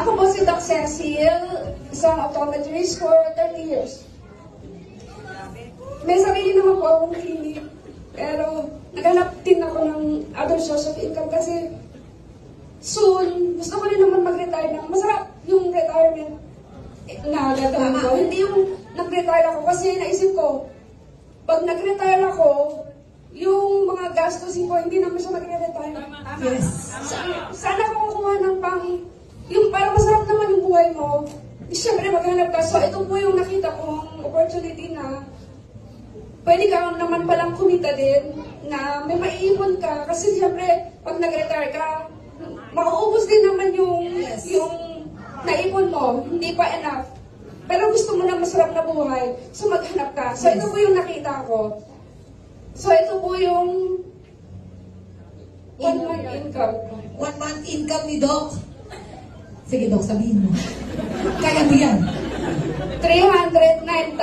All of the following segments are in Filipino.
Ako po si Doc Cecil, isang optometrist for 30 years. May sarili naman po akong clinic, pero naghanap din ako ng other source of income kasi soon, gusto ko rin naman mag-retire na. Masarap yung retirement na gagawin ko. Hindi yung nag-retire ako kasi naisip ko, pag nag-retire ako, yung mga gastusin ko, hindi naman siya mag-retire. Yes. Sana ko kukuha ng yung para masarap naman yung buhay mo, siyempre maghanap ka. So ito po yung nakita kong opportunity na pwede ka naman palang kumita din, na may maiipon ka. Kasi siyempre, pag nag-retire ka, mauubos din naman yung naipon mo, hindi pa enough. Pero gusto mo na masarap na buhay, so maghanap ka. So ito po yung nakita ko. So ito po yung 1 month income. 1 month income ni Doc. Sige, Doc, sabihin mo. Kaya mo yan. 309,000.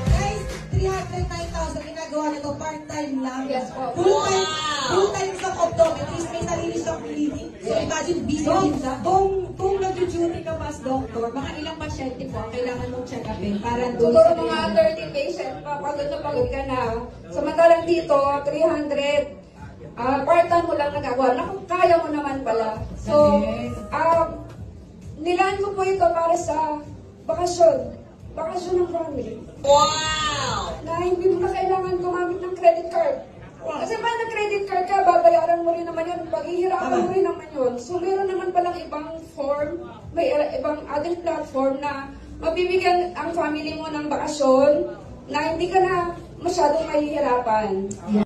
Guys, 309,000 ginagawa nito part-time lang. Yes po. Full-time sa optometrist, may sarili siyang clinic. So imagine, busy din siya. Kung nag-duty ka pa as doctor, mga ilang pasyente po ang kailangan mong check-upin para doon Siguro sa mga 30 patient, pagod na pagod ka na. Samantalang dito, 300, part-time mo lang nagagawa. Naku, kaya mo naman pala. So, nilaan ko po ito para sa bakasyon. Bakasyon ng family. Wow! Na hindi mo na kailangan gumamit ng credit card. Kasi pag nag-credit card ka, babayaran mo rin naman yun, paghihirapan mo rin naman yun. So, meron naman palang ibang form, may ibang other platform na mabibigyan ang family mo ng bakasyon na hindi ka na masyadong mahihirapan.